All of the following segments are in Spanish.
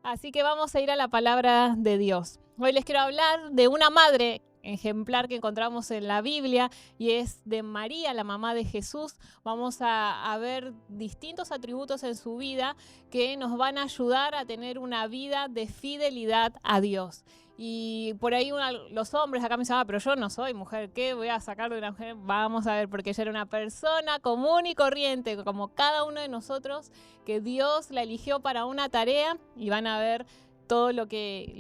Así que vamos a ir a la palabra de Dios. Hoy les quiero hablar de una madre ejemplar que encontramos en la Biblia y es de María, la mamá de Jesús. Vamos a ver distintos atributos en su vida que nos van a ayudar a tener una vida de fidelidad a Dios. Y por ahí los hombres acá me dicen, pero yo no soy mujer, ¿qué voy a sacar de una mujer? Vamos a ver, porque ella era una persona común y corriente, como cada uno de nosotros, que Dios la eligió para una tarea y van a ver todo lo que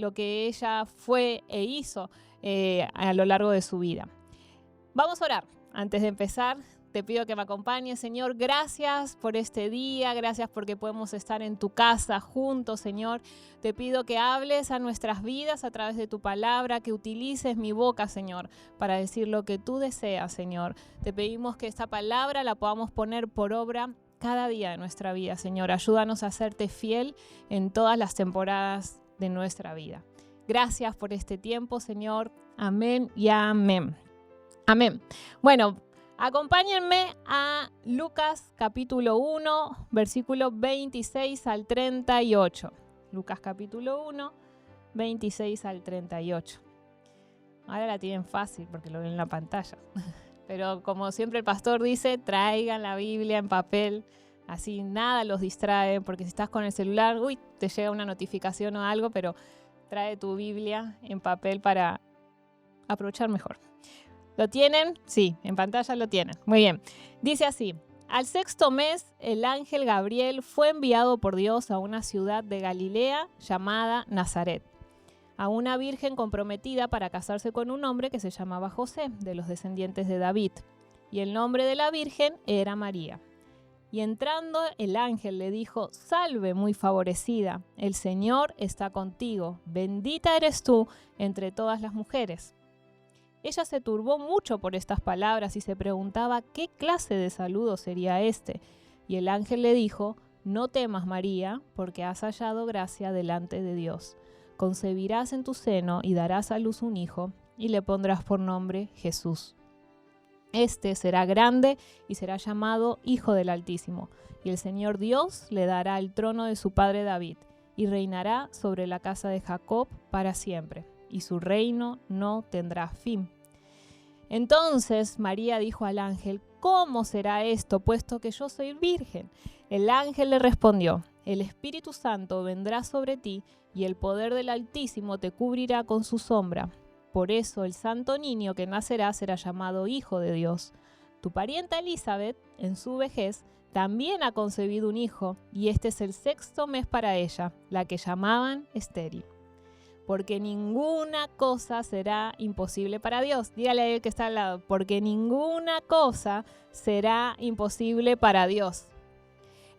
ella fue e hizo a lo largo de su vida. Vamos a orar. Antes de empezar, te pido que me acompañes, Señor. Gracias por este día, gracias porque podemos estar en tu casa juntos, Señor. Te pido que hables a nuestras vidas a través de tu palabra, que utilices mi boca, Señor, para decir lo que tú deseas, Señor. Te pedimos que esta palabra la podamos poner por obra cada día de nuestra vida, Señor. Ayúdanos a hacerte fiel en todas las temporadas de nuestra vida. Gracias por este tiempo, Señor. Amén y amén. Amén. Bueno, acompáñenme a Lucas capítulo 1, versículo 26 al 38. Lucas capítulo 1, 26 al 38. Ahora la tienen fácil porque lo ven en la pantalla. Pero como siempre el pastor dice, traigan la Biblia en papel, así nada los distrae, porque si estás con el celular, te llega una notificación o algo, pero trae tu Biblia en papel para aprovechar mejor. ¿Lo tienen? Sí, en pantalla lo tienen. Muy bien. Dice así: al sexto mes, el ángel Gabriel fue enviado por Dios a una ciudad de Galilea llamada Nazaret, a una virgen comprometida para casarse con un hombre que se llamaba José, de los descendientes de David. Y el nombre de la virgen era María. Y entrando, el ángel le dijo: salve, muy favorecida, el Señor está contigo, bendita eres tú entre todas las mujeres. Ella se turbó mucho por estas palabras y se preguntaba qué clase de saludo sería este. Y el ángel le dijo: no temas, María, porque has hallado gracia delante de Dios. Concebirás en tu seno y darás a luz un hijo, y le pondrás por nombre Jesús. Este será grande y será llamado Hijo del Altísimo, y el Señor Dios le dará el trono de su padre David, y reinará sobre la casa de Jacob para siempre, y su reino no tendrá fin. Entonces María dijo al ángel: ¿cómo será esto, puesto que yo soy virgen? El ángel le respondió: el Espíritu Santo vendrá sobre ti, y el poder del Altísimo te cubrirá con su sombra. Por eso el santo niño que nacerá será llamado Hijo de Dios. Tu parienta Elizabeth, en su vejez, también ha concebido un hijo, y este es el sexto mes para ella, la que llamaban estéril. Porque ninguna cosa será imposible para Dios. Dígale a él que está al lado: porque ninguna cosa será imposible para Dios.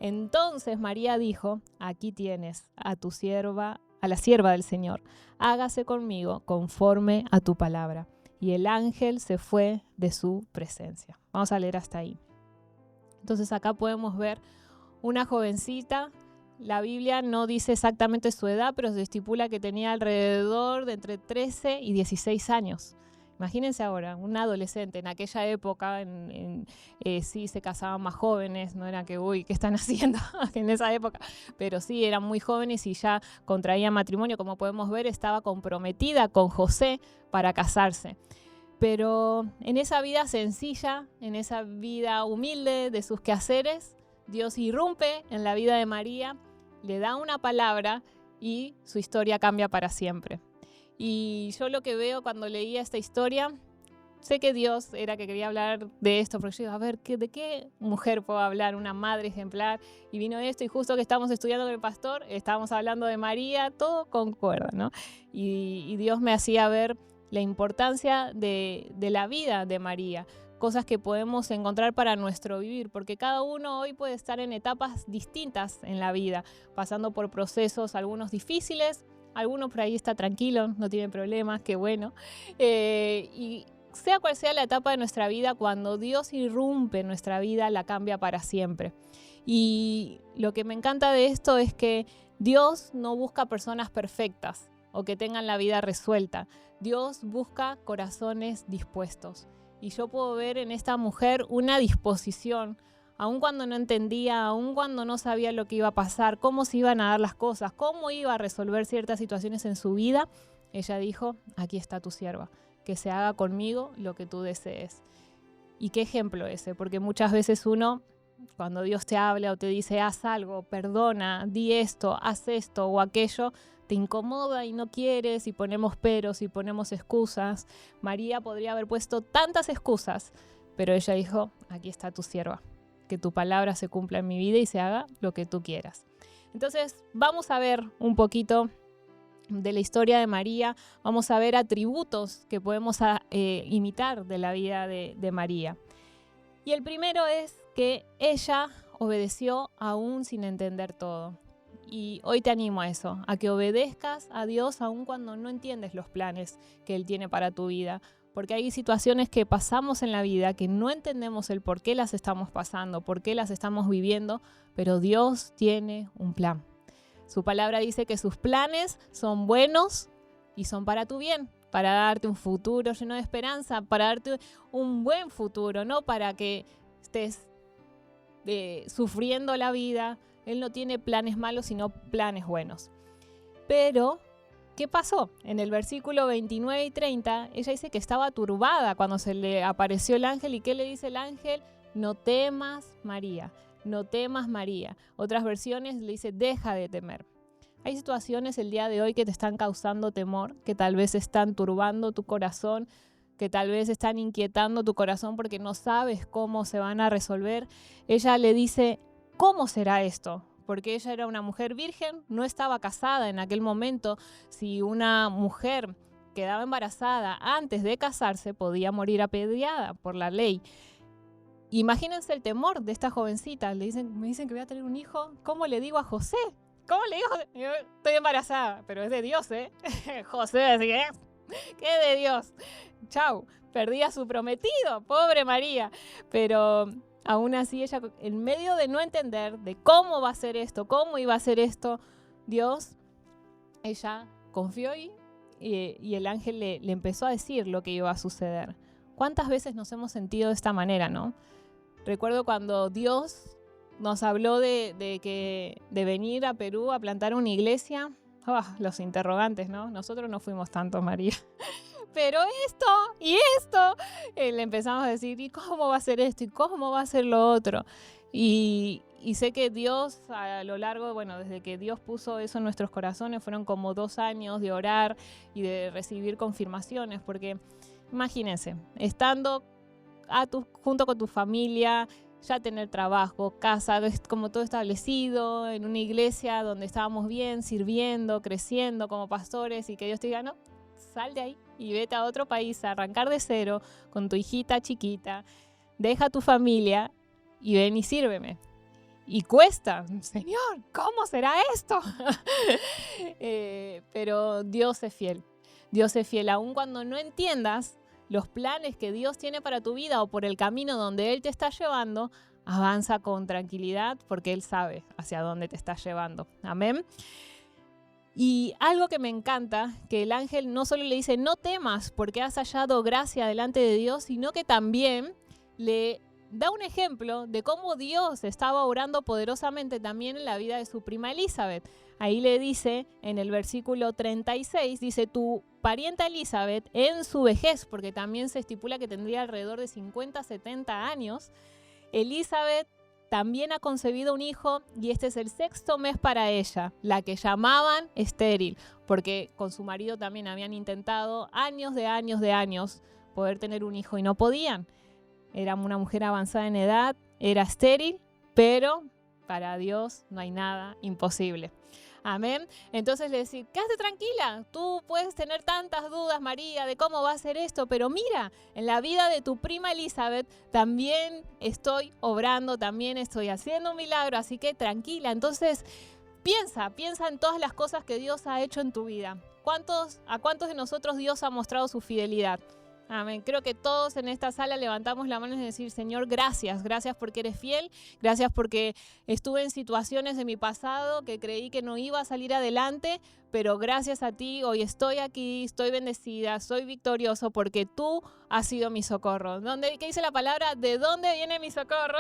Entonces María dijo: aquí tienes a tu sierva, a la sierva del Señor. Hágase conmigo conforme a tu palabra. Y el ángel se fue de su presencia. Vamos a leer hasta ahí. Entonces acá podemos ver una jovencita. La Biblia no dice exactamente su edad, pero se estipula que tenía alrededor de entre 13 y 16 años. Imagínense ahora, un adolescente. En aquella época sí se casaban más jóvenes, no era que, ¿qué están haciendo en esa época? Pero sí, eran muy jóvenes y ya contraían matrimonio. Como podemos ver, estaba comprometida con José para casarse. Pero en esa vida sencilla, en esa vida humilde de sus quehaceres, Dios irrumpe en la vida de María, le da una palabra y su historia cambia para siempre. Y yo lo que veo cuando leía esta historia, sé que Dios era que quería hablar de esto, porque yo digo, a ver, ¿de qué mujer puedo hablar? Una madre ejemplar. Y vino esto, y justo que estamos estudiando con el pastor, estábamos hablando de María, todo concuerda, ¿no? Y Dios me hacía ver la importancia de la vida de María, cosas que podemos encontrar para nuestro vivir, porque cada uno hoy puede estar en etapas distintas en la vida, pasando por procesos, algunos difíciles, algunos por ahí está tranquilo, no tiene problemas, qué bueno. Y sea cual sea la etapa de nuestra vida, cuando Dios irrumpe en nuestra vida, la cambia para siempre. Y lo que me encanta de esto es que Dios no busca personas perfectas o que tengan la vida resuelta. Dios busca corazones dispuestos. Y yo puedo ver en esta mujer una disposición aun cuando no entendía, aun cuando no sabía lo que iba a pasar, cómo se iban a dar las cosas, cómo iba a resolver ciertas situaciones en su vida, ella dijo, aquí está tu sierva, que se haga conmigo lo que tú desees. ¿Y qué ejemplo ese? Porque muchas veces uno, cuando Dios te habla o te dice, haz algo, perdona, di esto, haz esto o aquello, te incomoda y no quieres y ponemos peros y ponemos excusas. María podría haber puesto tantas excusas, pero ella dijo, aquí está tu sierva, que tu palabra se cumpla en mi vida y se haga lo que tú quieras. Entonces vamos a ver un poquito de la historia de María, vamos a ver atributos que podemos imitar de la vida de María. Y el primero es que ella obedeció aún sin entender todo. Y hoy te animo a eso, a que obedezcas a Dios aún cuando no entiendes los planes que Él tiene para tu vida. Porque hay situaciones que pasamos en la vida que no entendemos el por qué las estamos pasando, por qué las estamos viviendo, pero Dios tiene un plan. Su palabra dice que sus planes son buenos y son para tu bien, para darte un futuro lleno de esperanza, para darte un buen futuro, no para que estés sufriendo la vida. Él no tiene planes malos, sino planes buenos. Pero, ¿qué pasó? En el versículo 29 y 30, ella dice que estaba turbada cuando se le apareció el ángel. ¿Y qué le dice el ángel? No temas, María. No temas, María. Otras versiones le dice, deja de temer. Hay situaciones el día de hoy que te están causando temor, que tal vez están turbando tu corazón, que tal vez están inquietando tu corazón porque no sabes cómo se van a resolver. Ella le dice, ¿cómo será esto? Porque ella era una mujer virgen, no estaba casada en aquel momento. Si una mujer quedaba embarazada antes de casarse, podía morir apedreada por la ley. Imagínense el temor de esta jovencita. Me dicen que voy a tener un hijo. ¿Cómo le digo a José? ¿Cómo le digo? Yo estoy embarazada, pero es de Dios, ¿eh? José, así que, ¿qué es de Dios? Chau, perdí a su prometido, pobre María. Pero aún así ella, en medio de no entender de cómo va a ser esto, cómo iba a ser esto, Dios, ella confió y el ángel le empezó a decir lo que iba a suceder. ¿Cuántas veces nos hemos sentido de esta manera, no? Recuerdo cuando Dios nos habló de venir a Perú a plantar una iglesia. Los interrogantes, ¿no? Nosotros no fuimos tantos, María. Pero esto y esto, le empezamos a decir, ¿y cómo va a ser esto? ¿Y cómo va a ser lo otro? Y sé que Dios, a lo largo, desde que Dios puso eso en nuestros corazones, fueron como 2 años de orar y de recibir confirmaciones, porque imagínense, estando junto con tu familia, ya tener trabajo, casa, como todo establecido, en una iglesia donde estábamos bien, sirviendo, creciendo como pastores, y que Dios te diga, no, sal de ahí y vete a otro país a arrancar de cero con tu hijita chiquita, deja tu familia y ven y sírveme. Y cuesta, Señor, ¿cómo será esto? Pero Dios es fiel. Dios es fiel, aun cuando no entiendas los planes que Dios tiene para tu vida o por el camino donde Él te está llevando, avanza con tranquilidad porque Él sabe hacia dónde te está llevando. Amén. Y algo que me encanta, que el ángel no solo le dice, no temas porque has hallado gracia delante de Dios, sino que también le da un ejemplo de cómo Dios estaba obrando poderosamente también en la vida de su prima Elizabeth. Ahí le dice, en el versículo 36, dice, tu parienta Elizabeth en su vejez, porque también se estipula que tendría alrededor de 50, 70 años, Elizabeth también ha concebido un hijo y este es el 6º mes para ella, la que llamaban estéril, porque con su marido también habían intentado años poder tener un hijo y no podían. Era una mujer avanzada en edad, era estéril, pero para Dios no hay nada imposible. Amén. Entonces le decía, quédate tranquila, tú puedes tener tantas dudas, María, de cómo va a ser esto, pero mira, en la vida de tu prima Elizabeth también estoy obrando, también estoy haciendo un milagro, así que tranquila. Entonces piensa en todas las cosas que Dios ha hecho en tu vida. ¿A cuántos de nosotros Dios ha mostrado su fidelidad? Amén. Creo que todos en esta sala levantamos la mano y decir, Señor, gracias porque eres fiel, gracias porque estuve en situaciones de mi pasado que creí que no iba a salir adelante, pero gracias a ti hoy estoy aquí, estoy bendecida, soy victorioso porque tú ha sido mi socorro. ¿Qué dice la palabra? ¿De dónde viene mi socorro?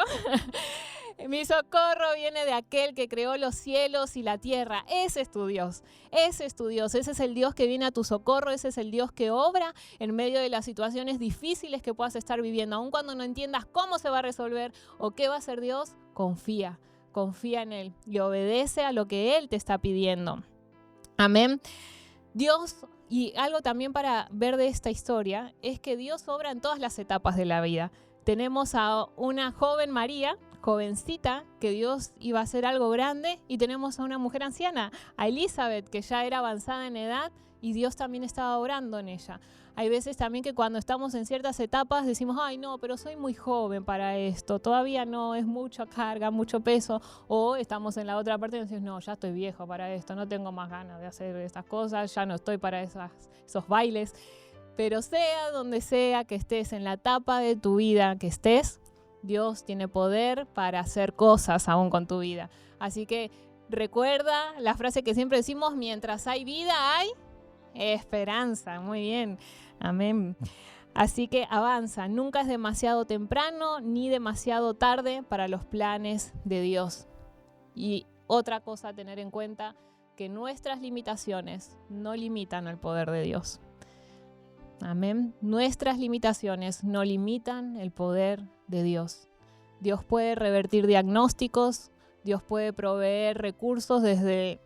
Mi socorro viene de aquel que creó los cielos y la tierra. Ese es tu Dios. Ese es tu Dios. Ese es el Dios que viene a tu socorro. Ese es el Dios que obra en medio de las situaciones difíciles que puedas estar viviendo. Aun cuando no entiendas cómo se va a resolver o qué va a hacer Dios, confía. Confía en Él y obedece a lo que Él te está pidiendo. Amén. Dios, y algo también para ver de esta historia, es que Dios obra en todas las etapas de la vida. Tenemos a una joven María, jovencita, que Dios iba a hacer algo grande, y tenemos a una mujer anciana, a Elizabeth, que ya era avanzada en edad, y Dios también estaba obrando en ella. Hay veces también que cuando estamos en ciertas etapas decimos, ay no, pero soy muy joven para esto, todavía no, es mucha carga, mucho peso, o estamos en la otra parte y decimos, no, ya estoy viejo para esto, no tengo más ganas de hacer estas cosas, ya no estoy para esos bailes. Pero sea donde sea que estés, en la etapa de tu vida que estés, Dios tiene poder para hacer cosas aún con tu vida. Así que recuerda la frase que siempre decimos, mientras hay vida hay esperanza. Muy bien, amén. Así que avanza, nunca es demasiado temprano ni demasiado tarde para los planes de Dios. Y otra cosa a tener en cuenta, que nuestras limitaciones no limitan al poder de Dios. Amén. Nuestras limitaciones no limitan el poder de Dios. Dios puede revertir diagnósticos, Dios puede proveer recursos desde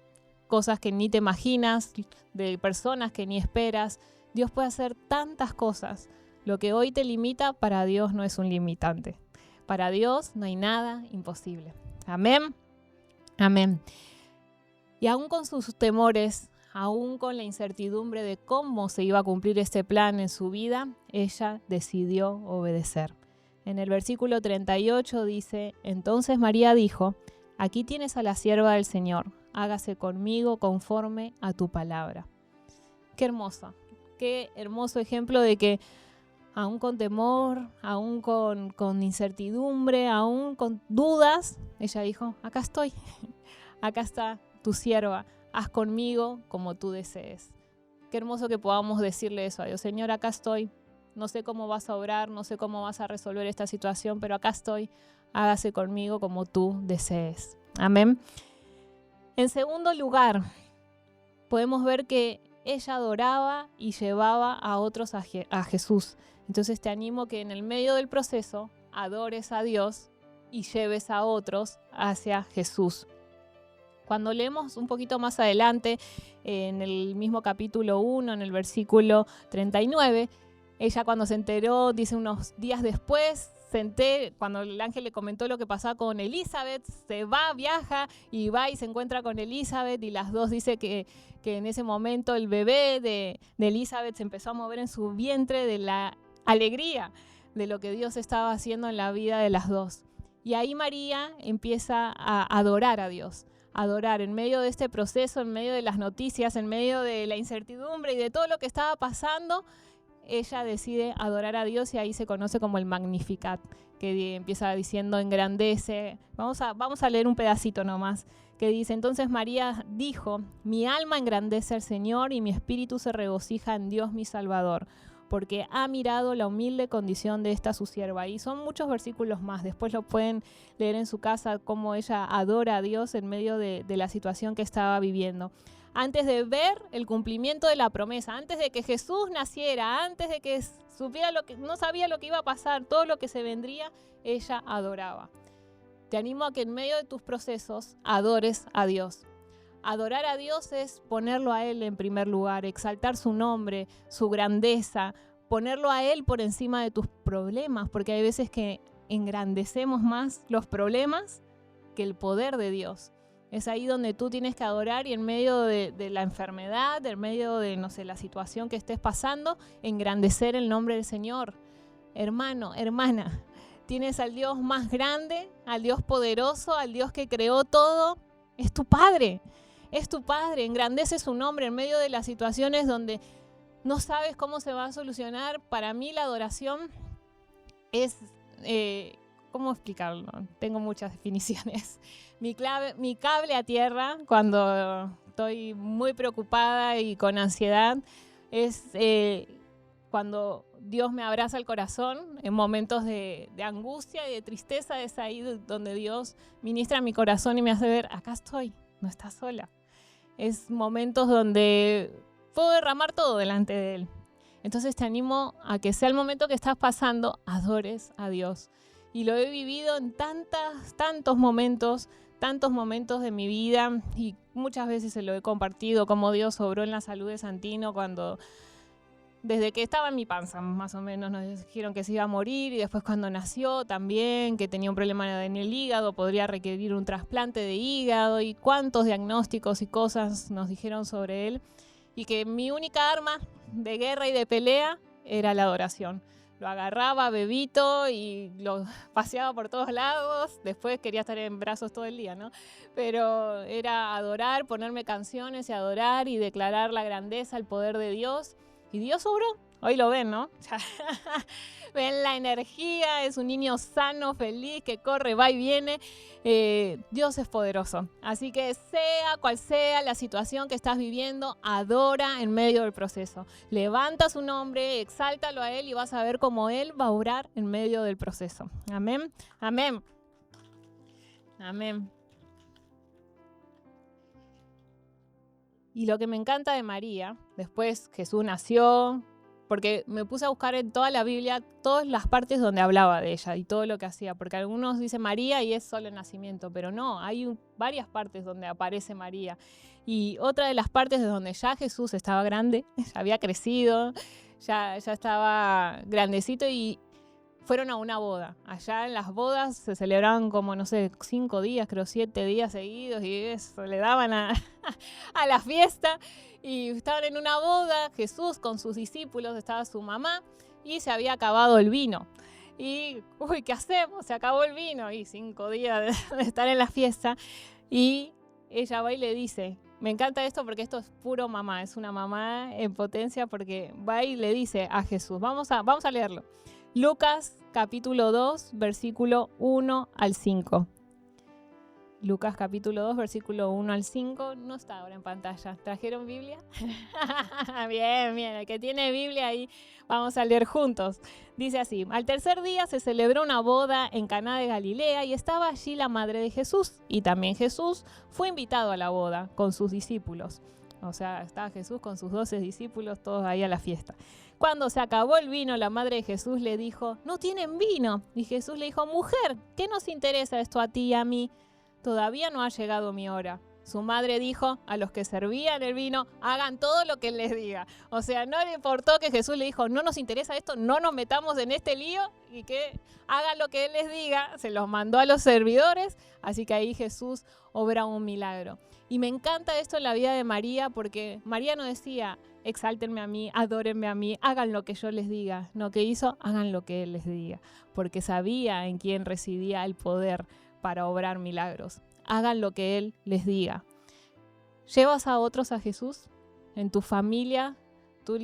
cosas que ni te imaginas, de personas que ni esperas. Dios puede hacer tantas cosas. Lo que hoy te limita, para Dios no es un limitante. Para Dios no hay nada imposible. Amén. Amén. Y aún con sus temores, aún con la incertidumbre de cómo se iba a cumplir este plan en su vida, ella decidió obedecer. En el versículo 38 dice, entonces María dijo, aquí tienes a la sierva del Señor, hágase conmigo conforme a tu palabra. Qué hermoso ejemplo de que aún con temor, aún con incertidumbre, aún con dudas, ella dijo, acá estoy, acá está tu sierva, haz conmigo como tú desees. Qué hermoso que podamos decirle eso a Dios, Señor, acá estoy, no sé cómo vas a obrar, no sé cómo vas a resolver esta situación, pero acá estoy, hágase conmigo como tú desees. Amén. En segundo lugar, podemos ver que ella adoraba y llevaba a otros a Jesús. Entonces te animo que en el medio del proceso adores a Dios y lleves a otros hacia Jesús. Cuando leemos un poquito más adelante, en el mismo capítulo 1, en el versículo 39, ella cuando se enteró, dice unos días después, cuando el ángel le comentó lo que pasaba con Elizabeth, se va, viaja y va y se encuentra con Elizabeth, y las dos dice que en ese momento el bebé de Elizabeth se empezó a mover en su vientre de la alegría de lo que Dios estaba haciendo en la vida de las dos. Y ahí María empieza a adorar a Dios, a adorar en medio de este proceso, en medio de las noticias, en medio de la incertidumbre y de todo lo que estaba pasando. Ella decide adorar a Dios y ahí se conoce como el Magnificat, que empieza diciendo engrandece. Vamos a leer un pedacito nomás, que dice, entonces María dijo, mi alma engrandece al Señor y mi espíritu se regocija en Dios mi Salvador, porque ha mirado la humilde condición de esta su sierva. Y son muchos versículos más, después lo pueden leer en su casa, cómo ella adora a Dios en medio de la situación que estaba viviendo. Antes de ver el cumplimiento de la promesa, antes de que Jesús naciera, antes de que supiera no sabía lo que iba a pasar, todo lo que se vendría, ella adoraba. Te animo a que en medio de tus procesos adores a Dios. Adorar a Dios es ponerlo a Él en primer lugar, exaltar su nombre, su grandeza, ponerlo a Él por encima de tus problemas, porque hay veces que engrandecemos más los problemas que el poder de Dios. Es ahí donde tú tienes que adorar y en medio de la enfermedad, en medio de, la situación que estés pasando, engrandecer el nombre del Señor. Hermano, hermana, tienes al Dios más grande, al Dios poderoso, al Dios que creó todo. Es tu Padre, engrandece su nombre en medio de las situaciones donde no sabes cómo se va a solucionar. Para mí la adoración es... ¿cómo explicarlo? Tengo muchas definiciones. Mi cable a tierra cuando estoy muy preocupada y con ansiedad es cuando Dios me abraza el corazón, en momentos de angustia y de tristeza, es ahí donde Dios ministra mi corazón y me hace ver, acá estoy, no estás sola. Es momentos donde puedo derramar todo delante de Él. Entonces te animo a que sea el momento que estás pasando, adores a Dios. Y lo he vivido en tantos momentos de mi vida, y muchas veces se lo he compartido, como Dios obró en la salud de Santino desde que estaba en mi panza, más o menos, nos dijeron que se iba a morir, y después cuando nació también, que tenía un problema en el hígado, podría requerir un trasplante de hígado, y cuántos diagnósticos y cosas nos dijeron sobre él, y que mi única arma de guerra y de pelea era la adoración. Lo agarraba bebito y lo paseaba por todos lados. Después quería estar en brazos todo el día, ¿no? Pero era adorar, ponerme canciones y adorar y declarar la grandeza, el poder de Dios. Y Dios obró. Hoy lo ven, ¿no? Ven la energía, es un niño sano, feliz, que corre, va y viene. Dios es poderoso. Así que sea cual sea la situación que estás viviendo, adora en medio del proceso. Levanta su nombre, exáltalo a Él y vas a ver cómo Él va a orar en medio del proceso. Amén, amén, amén. Y lo que me encanta de María, después Jesús nació, porque me puse a buscar en toda la Biblia todas las partes donde hablaba de ella y todo lo que hacía, porque algunos dicen María y es solo el nacimiento, pero no, hay varias partes donde aparece María. Y otra de las partes de donde ya Jesús estaba grande, ya había crecido, ya estaba grandecito, y fueron a una boda. Allá en las bodas se celebraban como, no sé, 5 días, creo 7 días seguidos, y eso le daban a la fiesta. Y estaban en una boda, Jesús con sus discípulos, estaba su mamá, y se había acabado el vino. Y, uy, ¿qué hacemos? Se acabó el vino, y 5 días de estar en la fiesta. Y ella va y le dice, me encanta esto porque esto es puro mamá, es una mamá en potencia, porque va y le dice a Jesús, vamos a leerlo. Lucas capítulo 2, versículo 1 al 5. Lucas capítulo 2, versículo 1 al 5. No está ahora en pantalla. ¿Trajeron Biblia? Bien, el que tiene Biblia ahí, vamos a leer juntos. Dice así, al tercer día se celebró una boda en Caná de Galilea y estaba allí la madre de Jesús. Y también Jesús fue invitado a la boda con sus discípulos. O sea, estaba Jesús con sus 12 discípulos, todos ahí a la fiesta. Cuando se acabó el vino, la madre de Jesús le dijo, no tienen vino. Y Jesús le dijo, mujer, ¿qué nos interesa esto a ti y a mí? Todavía no ha llegado mi hora. Su madre dijo a los que servían el vino, hagan todo lo que él les diga. O sea, no le importó que Jesús le dijo, no nos interesa esto, no nos metamos en este lío, y que hagan lo que él les diga. Se los mandó a los servidores, así que ahí Jesús obra un milagro. Y me encanta esto en la vida de María, porque María no decía, exáltenme a mí, adórenme a mí, hagan lo que yo les diga. No, que hizo, hagan lo que él les diga, porque sabía en quién residía el poder para obrar milagros. Hagan lo que él les diga. ¿Llevas a otros a Jesús? En tu familia, tú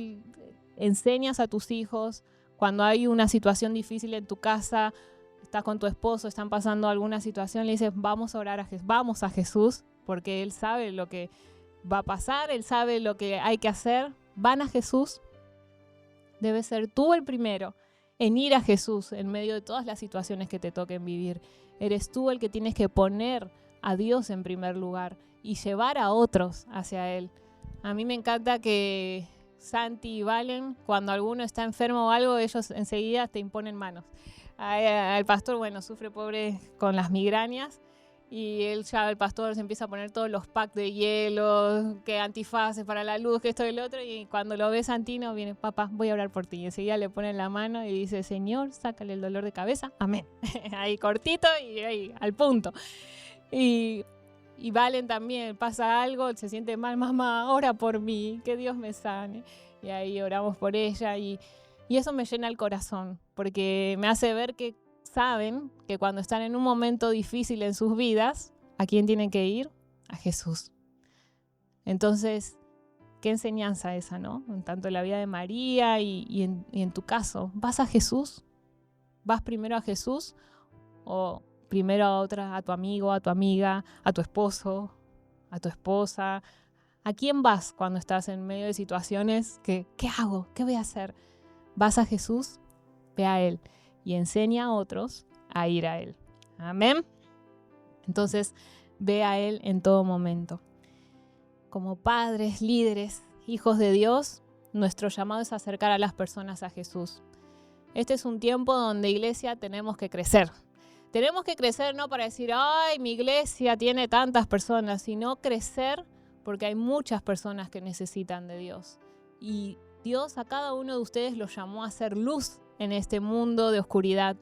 enseñas a tus hijos, cuando hay una situación difícil en tu casa, estás con tu esposo, están pasando alguna situación, le dices, vamos a orar a Jesús, vamos a Jesús, porque Él sabe lo que va a pasar, Él sabe lo que hay que hacer. Van a Jesús. Debes ser tú el primero en ir a Jesús en medio de todas las situaciones que te toquen vivir. Eres tú el que tienes que poner a Dios en primer lugar y llevar a otros hacia Él. A mí me encanta que Santi y Valen, cuando alguno está enfermo o algo, ellos enseguida te imponen manos. El pastor, bueno, sufre pobre con las migrañas, y el pastor se empieza a poner todos los packs de hielo, que antifaces para la luz, que esto y el otro, y cuando lo ve Santino, viene, papá, voy a orar por ti. Y enseguida le ponen la mano y dice, Señor, sácale el dolor de cabeza, amén. Ahí cortito y ahí al punto. Y Valen también, pasa algo, se siente mal, mamá, ora por mí, que Dios me sane. Y ahí oramos por ella, y eso me llena el corazón, porque me hace ver que saben que cuando están en un momento difícil en sus vidas, ¿a quién tienen que ir? A Jesús. Entonces, qué enseñanza esa, ¿no? En tanto en la vida de María y en tu caso, ¿vas a Jesús? ¿Vas primero a Jesús o primero a tu amigo, a tu amiga, a tu esposo, a tu esposa? ¿A quién vas cuando estás en medio de situaciones que, ¿qué hago? ¿Qué voy a hacer? vas a Jesús, ve a Él y enseña a otros a ir a Él. Amén. Entonces, ve a Él en todo momento. Como padres, líderes, hijos de Dios, nuestro llamado es acercar a las personas a Jesús. Este es un tiempo donde, iglesia, tenemos que crecer. Tenemos que crecer no para decir, ay, mi iglesia tiene tantas personas, sino crecer porque hay muchas personas que necesitan de Dios. Y Dios a cada uno de ustedes los llamó a hacer luz en este mundo de oscuridad.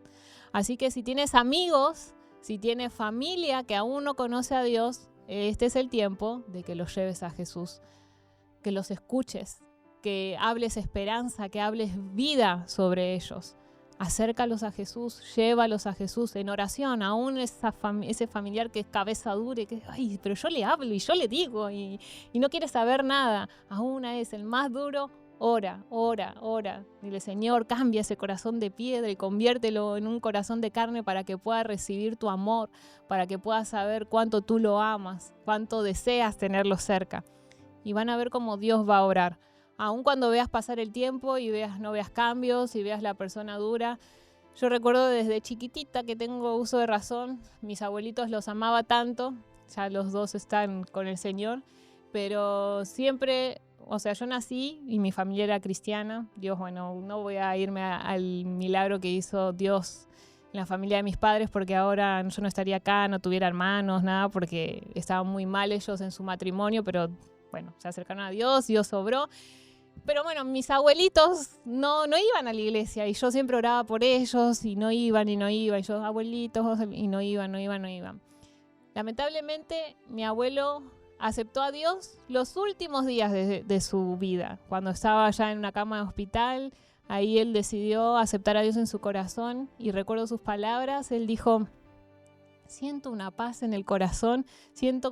Así que si tienes amigos, si tienes familia que aún no conoce a Dios, este es el tiempo de que los lleves a Jesús, que los escuches, que hables esperanza, que hables vida sobre ellos. Acércalos a Jesús, llévalos a Jesús en oración, aún ese familiar que es cabeza dura y que, ay, pero yo le hablo y yo le digo y no quiere saber nada. Aún es el más duro, ora. Dile, Señor, cambia ese corazón de piedra y conviértelo en un corazón de carne para que pueda recibir tu amor, para que pueda saber cuánto tú lo amas, cuánto deseas tenerlo cerca. Y van a ver cómo Dios va a orar. Aun cuando veas pasar el tiempo y no veas cambios y veas la persona dura. Yo recuerdo desde chiquitita que tengo uso de razón. Mis abuelitos los amaba tanto. Ya los dos están con el Señor. Pero siempre, o sea, yo nací y mi familia era cristiana. Dios, bueno, no voy a irme al milagro que hizo Dios en la familia de mis padres porque ahora yo no estaría acá, no tuviera hermanos, nada, porque estaban muy mal ellos en su matrimonio, pero bueno, se acercaron a Dios, Dios obró. Pero bueno, mis abuelitos no iban a la iglesia y yo siempre oraba por ellos y no iban. Y yo, abuelitos, y no iban. Lamentablemente, mi abuelo aceptó a Dios los últimos días de su vida. Cuando estaba ya en una cama de hospital, ahí él decidió aceptar a Dios en su corazón y recuerdo sus palabras. Él dijo, siento una paz en el corazón,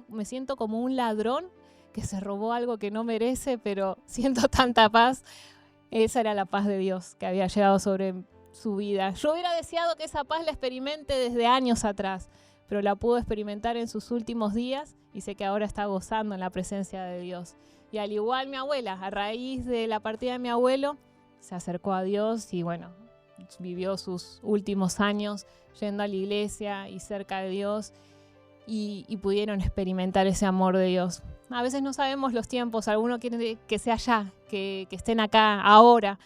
me siento como un ladrón que se robó algo que no merece, pero siento tanta paz. Esa era la paz de Dios que había llegado sobre su vida. Yo hubiera deseado que esa paz la experimente desde años atrás, pero la pudo experimentar en sus últimos días y sé que ahora está gozando en la presencia de Dios. Y al igual mi abuela, a raíz de la partida de mi abuelo, se acercó a Dios y bueno, vivió sus últimos años yendo a la iglesia y cerca de Dios y pudieron experimentar ese amor de Dios. A veces no sabemos los tiempos, alguno quiere que sea ya, que estén acá ahora.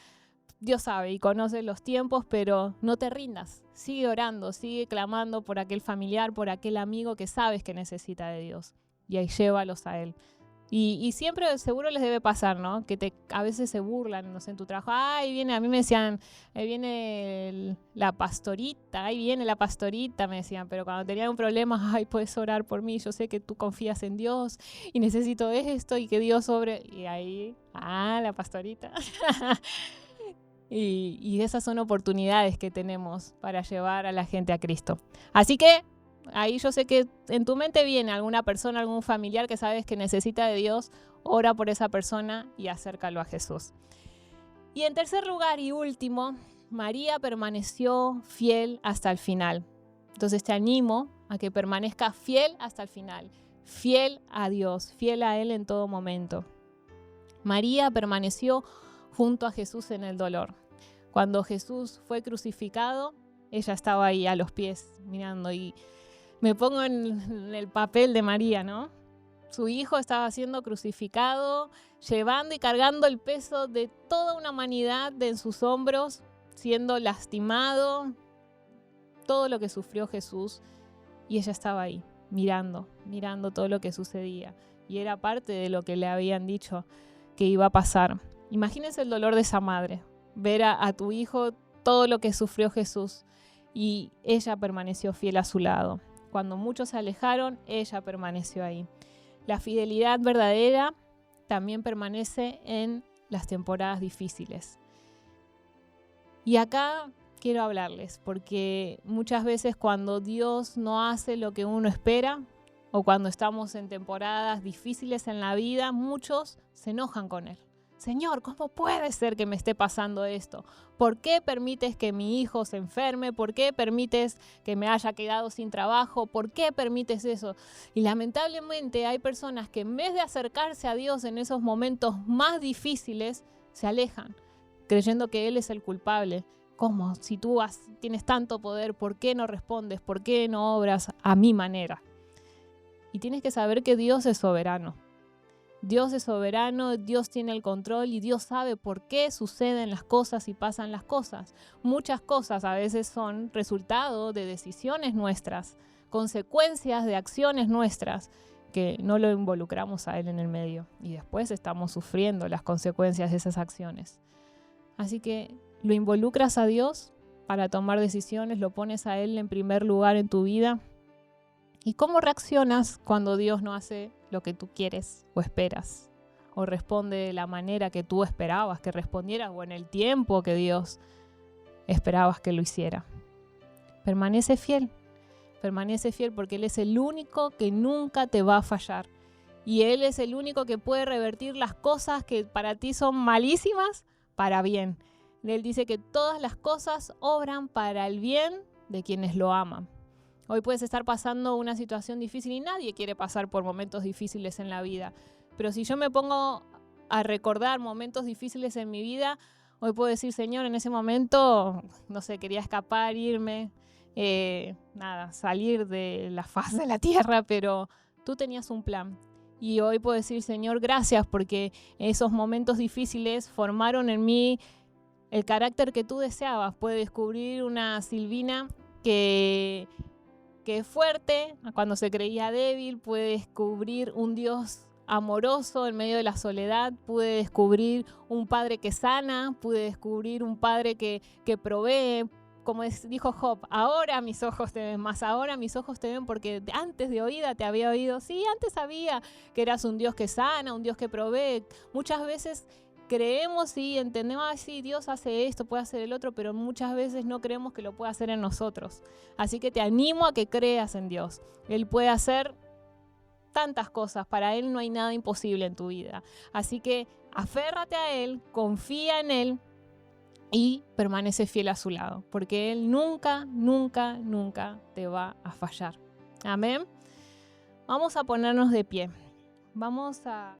Dios sabe y conoce los tiempos, pero no te rindas. Sigue orando, sigue clamando por aquel familiar, por aquel amigo que sabes que necesita de Dios. Y ahí llévalos a Él. Y siempre seguro les debe pasar, ¿no? Que a veces se burlan, no sé, en tu trabajo. Ahí viene, a mí me decían, ahí viene la pastorita, me decían. Pero cuando tenían un problema, ay, puedes orar por mí. Yo sé que tú confías en Dios y necesito esto y que Dios sobre. Y ahí, la pastorita. Y esas son oportunidades que tenemos para llevar a la gente a Cristo. Así que ahí yo sé que en tu mente viene alguna persona, algún familiar que sabes que necesita de Dios, ora por esa persona y acércalo a Jesús. Y en tercer lugar y último, María permaneció fiel hasta el final. Entonces te animo a que permanezcas fiel hasta el final, fiel a Dios, fiel a Él en todo momento. María permaneció junto a Jesús en el dolor. Cuando Jesús fue crucificado, ella estaba ahí a los pies mirando y me pongo en el papel de María, ¿no? Su hijo estaba siendo crucificado, llevando y cargando el peso de toda una humanidad en sus hombros, siendo lastimado, todo lo que sufrió Jesús. Y ella estaba ahí, mirando todo lo que sucedía. Y era parte de lo que le habían dicho que iba a pasar. Imagínense el dolor de esa madre, ver a tu hijo, todo lo que sufrió Jesús. Y ella permaneció fiel a su lado. Cuando muchos se alejaron, ella permaneció ahí. La fidelidad verdadera también permanece en las temporadas difíciles. Y acá quiero hablarles, porque muchas veces cuando Dios no hace lo que uno espera, o cuando estamos en temporadas difíciles en la vida, muchos se enojan con Él. Señor, ¿cómo puede ser que me esté pasando esto? ¿Por qué permites que mi hijo se enferme? ¿Por qué permites que me haya quedado sin trabajo? ¿Por qué permites eso? Y lamentablemente hay personas que en vez de acercarse a Dios en esos momentos más difíciles, se alejan. creyendo que Él es el culpable. ¿Cómo? Si tú tienes tanto poder, ¿por qué no respondes? ¿Por qué no obras a mi manera? Y tienes que saber que Dios es soberano. Dios es soberano, Dios tiene el control y Dios sabe por qué suceden las cosas y pasan las cosas. Muchas cosas a veces son resultado de decisiones nuestras, consecuencias de acciones nuestras, que no lo involucramos a Él en el medio y después estamos sufriendo las consecuencias de esas acciones. Así que lo involucras a Dios para tomar decisiones, lo pones a Él en primer lugar en tu vida. ¿Y cómo reaccionas cuando Dios no hace lo que tú quieres o esperas? O responde de la manera que tú esperabas que respondiera o en el tiempo que Dios esperabas que lo hiciera. Permanece fiel porque Él es el único que nunca te va a fallar. Y Él es el único que puede revertir las cosas que para ti son malísimas para bien. Él dice que todas las cosas obran para el bien de quienes lo aman. Hoy puedes estar pasando una situación difícil y nadie quiere pasar por momentos difíciles en la vida. Pero si yo me pongo a recordar momentos difíciles en mi vida, hoy puedo decir, Señor, en ese momento, no sé, quería escapar, irme, salir de la faz de la tierra, pero tú tenías un plan. Y hoy puedo decir, Señor, gracias porque esos momentos difíciles formaron en mí el carácter que tú deseabas. Puedo descubrir una Silvina que es fuerte cuando se creía débil, pude descubrir un Dios amoroso en medio de la soledad, pude descubrir un Padre que sana, pude descubrir un Padre que provee. Como dijo Job, ahora mis ojos te ven más, ahora mis ojos te ven porque antes de oída te había oído. Sí, antes sabía que eras un Dios que sana, un Dios que provee. Muchas veces creemos y entendemos, sí, Dios hace esto, puede hacer el otro, pero muchas veces no creemos que lo pueda hacer en nosotros. Así que te animo a que creas en Dios. Él puede hacer tantas cosas, para Él no hay nada imposible en tu vida. Así que aférrate a Él, confía en Él y permanece fiel a su lado, porque Él nunca, nunca, nunca te va a fallar. Amén. Vamos a ponernos de pie. Vamos a...